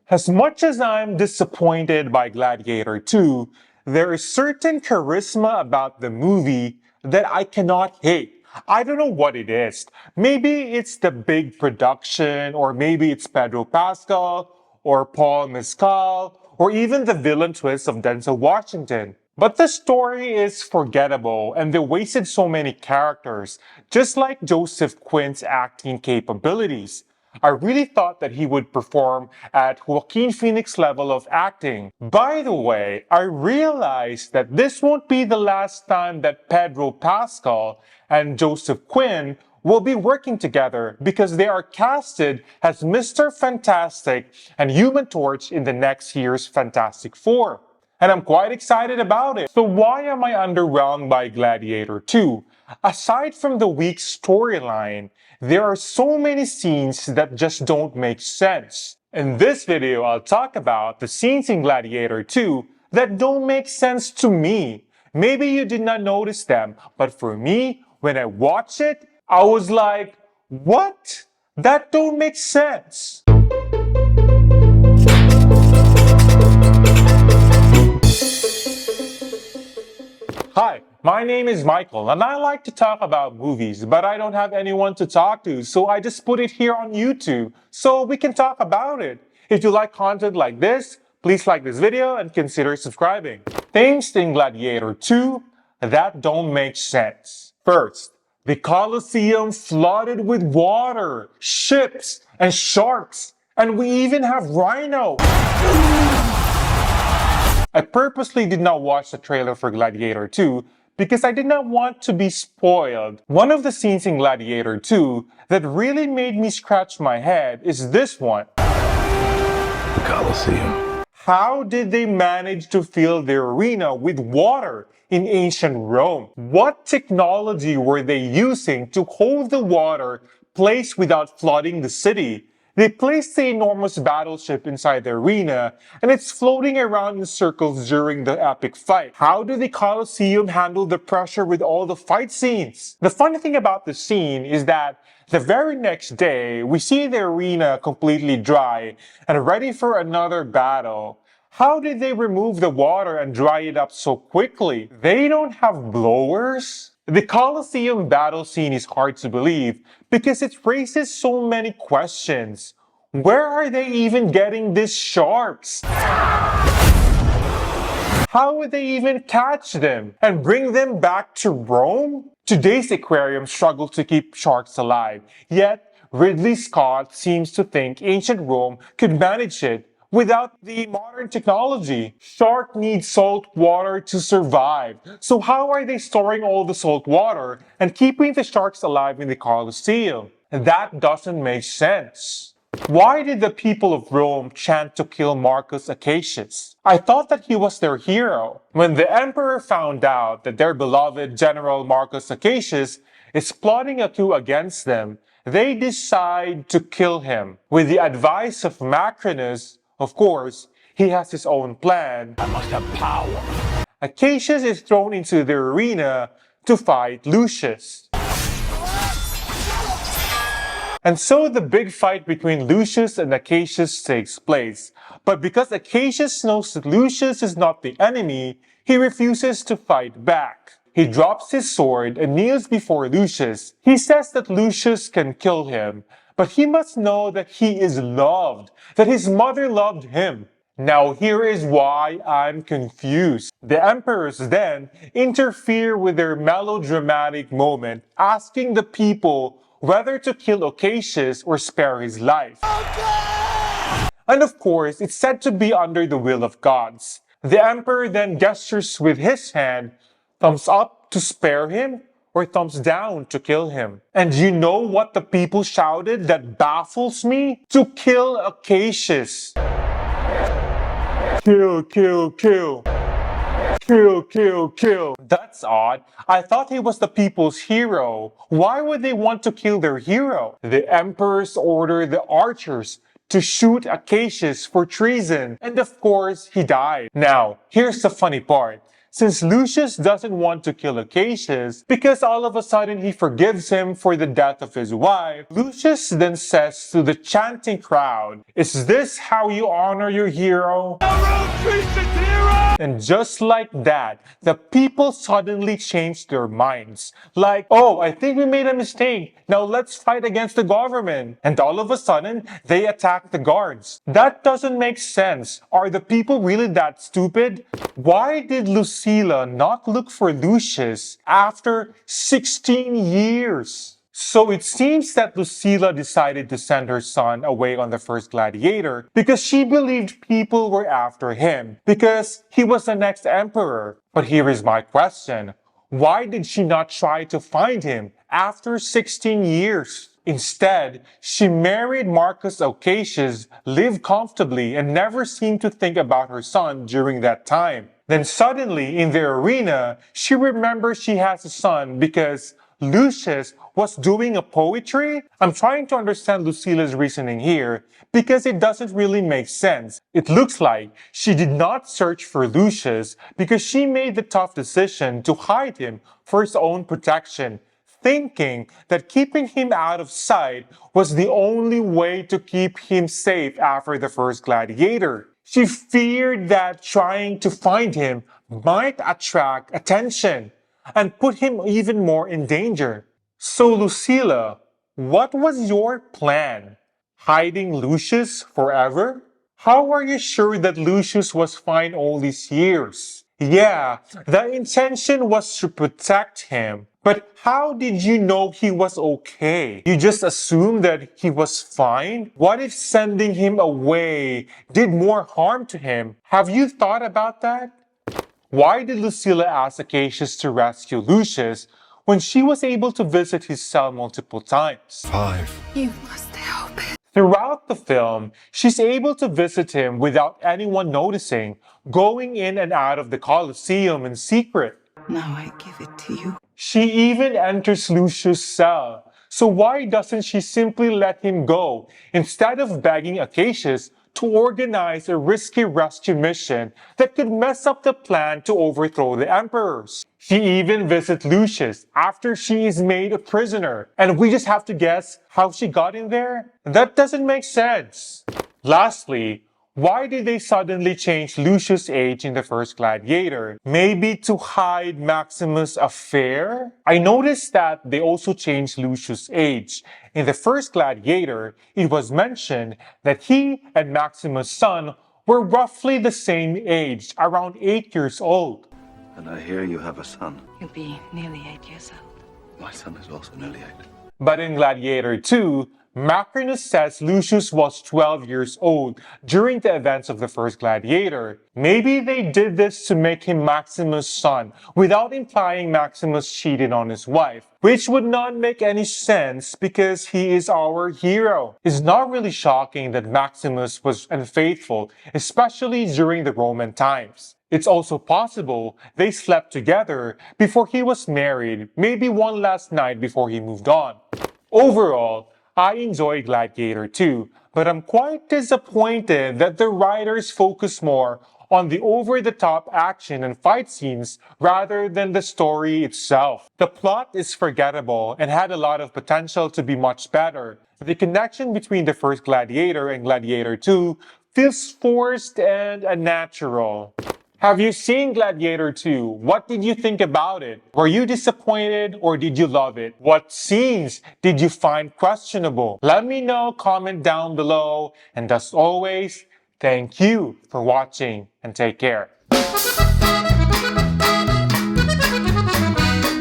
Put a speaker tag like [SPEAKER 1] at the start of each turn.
[SPEAKER 1] As much as I'm disappointed by Gladiator 2, there is certain charisma about the movie that I cannot hate. I don't know what it is. Maybe it's the big production, or maybe it's Pedro Pascal, or Paul Mescal, or even the villain twist of Denzel Washington. But the story is forgettable and they wasted so many characters, just like Joseph Quint's acting capabilities. I really thought that he would perform at Joaquin Phoenix level of acting. By the way, I realized that this won't be the last time that Pedro Pascal and Joseph Quinn will be working together because they are casted as Mr. Fantastic and Human Torch in the next year's Fantastic Four. And I'm quite excited about it. So why am I underwhelmed by Gladiator 2? Aside from the weak storyline, there are so many scenes that just don't make sense. In this video, I'll talk about the scenes in Gladiator 2 that don't make sense to me. Maybe you did not notice them, but for me, when I watched it, I was like, what? That don't make sense. Hi, my name is Michael and I like to talk about movies, but I don't have anyone to talk to, so I just put it here on YouTube so we can talk about it. If you like content like this, please like this video and consider subscribing. Things in Gladiator 2 that don't make sense. First, the Colosseum flooded with water, ships, and sharks, and we even have rhino. I purposely did not watch the trailer for Gladiator 2 because I did not want to be spoiled. One of the scenes in Gladiator 2 that really made me scratch my head is this one.
[SPEAKER 2] The Colosseum.
[SPEAKER 1] How did they manage to fill their arena with water in ancient Rome? What technology were they using to hold the water placed without flooding the city? They placed the enormous battleship inside the arena, and it's floating around in circles during the epic fight. How did the Colosseum handle the pressure with all the fight scenes? The funny thing about the scene is that the very next day, we see the arena completely dry and ready for another battle. How did they remove the water and dry it up so quickly? They don't have blowers? The Colosseum battle scene is hard to believe because it raises so many questions. Where are they even getting these sharks? How would they even catch them and bring them back to Rome? Today's aquarium struggles to keep sharks alive, yet Ridley Scott seems to think ancient Rome could manage it without the modern technology. Shark needs salt water to survive. So how are they storing all the salt water and keeping the sharks alive in the Colosseum? That doesn't make sense. Why did the people of Rome chant to kill Marcus Acacius? I thought that he was their hero. When the emperor found out that their beloved general Marcus Acacius is plotting a coup against them, they decide to kill him. With the advice of Maximus, of course, he has his own plan.
[SPEAKER 2] I must have power.
[SPEAKER 1] Acacius is thrown into the arena to fight Lucius. And so the big fight between Lucius and Acacius takes place. But because Acacius knows that Lucius is not the enemy, he refuses to fight back. He drops his sword and kneels before Lucius. He says that Lucius can kill him, but he must know that he is loved, that his mother loved him. Now here is why I'm confused. The emperors then interfere with their melodramatic moment, asking the people whether to kill Acacius or spare his life. And of course, it's said to be under the will of gods. The emperor then gestures with his hand, thumbs up to spare him, or thumbs down to kill him. And you know what the people shouted that baffles me? To kill Acacius. Kill, kill, kill. Kill, kill, kill. That's odd. I thought he was the people's hero. Why would they want to kill their hero? The emperors ordered the archers to shoot Acacius for treason. And of course, he died. Now, here's the funny part. since Lucius doesn't want to kill Acacius because all of a sudden he forgives him for the death of his wife, Lucius then says to the chanting crowd, "Is this how you honor your hero?" And just like that, the people suddenly changed their minds. Like, oh, I think we made a mistake. Now let's fight against the government. And all of a sudden, they attack the guards. That doesn't make sense. Are the people really that stupid? Why did Lucilla not look for Lucius after 16 years? So it seems that Lucilla decided to send her son away on the first Gladiator because she believed people were after him, because he was the next emperor. But here is my question. Why did she not try to find him after 16 years? Instead, she married Marcus Acacius, lived comfortably, and never seemed to think about her son during that time. Then suddenly, in the arena, she remembers she has a son because Lucius was doing a poetry? I'm trying to understand Lucilla's reasoning here because it doesn't really make sense. It looks like she did not search for Lucius because she made the tough decision to hide him for his own protection, thinking that keeping him out of sight was the only way to keep him safe after the first Gladiator. She feared that trying to find him might attract attention and put him even more in danger. So Lucilla, what was your plan? Hiding Lucius forever? How are you sure that Lucius was fine all these years? Yeah, the intention was to protect him. But how did you know he was okay? You just assumed that he was fine? What if sending him away did more harm to him? Have you thought about that? Why did Lucilla ask Acacius to rescue Lucius when she was able to visit his cell multiple times?
[SPEAKER 2] 5.
[SPEAKER 3] You must help.
[SPEAKER 1] Throughout the film, she's able to visit him without anyone noticing, going in and out of the Colosseum in secret.
[SPEAKER 3] Now I give it to you.
[SPEAKER 1] She even enters Lucius' cell. So why doesn't she simply let him go instead of begging Acacius to organize a risky rescue mission that could mess up the plan to overthrow the emperors? She even visits Lucius after she is made a prisoner, and we just have to guess how she got in there? That doesn't make sense. Lastly, why did they suddenly change Lucius' age in the first Gladiator? Maybe to hide Maximus' affair? I noticed that they also changed Lucius' age. In the first Gladiator, it was mentioned that he and Maximus' son were roughly the same age, around 8 years old.
[SPEAKER 4] And I hear you have a son.
[SPEAKER 3] You'll be nearly 8 years old.
[SPEAKER 4] My son is also nearly 8.
[SPEAKER 1] But in Gladiator 2, Maximus says Lucius was 12 years old during the events of the first Gladiator. Maybe they did this to make him Maximus' son without implying Maximus cheated on his wife, which would not make any sense because he is our hero. It's not really shocking that Maximus was unfaithful, especially during the Roman times. It's also possible they slept together before he was married, maybe one last night before he moved on. Overall, I enjoy Gladiator 2, but I'm quite disappointed that the writers focus more on the over-the-top action and fight scenes rather than the story itself. The plot is forgettable and had a lot of potential to be much better. The connection between the first Gladiator and Gladiator 2 feels forced and unnatural. Have you seen Gladiator 2? What did you think about it? Were you disappointed or did you love it? What scenes did you find questionable? Let me know, comment down below. And as always, thank you for watching and take care.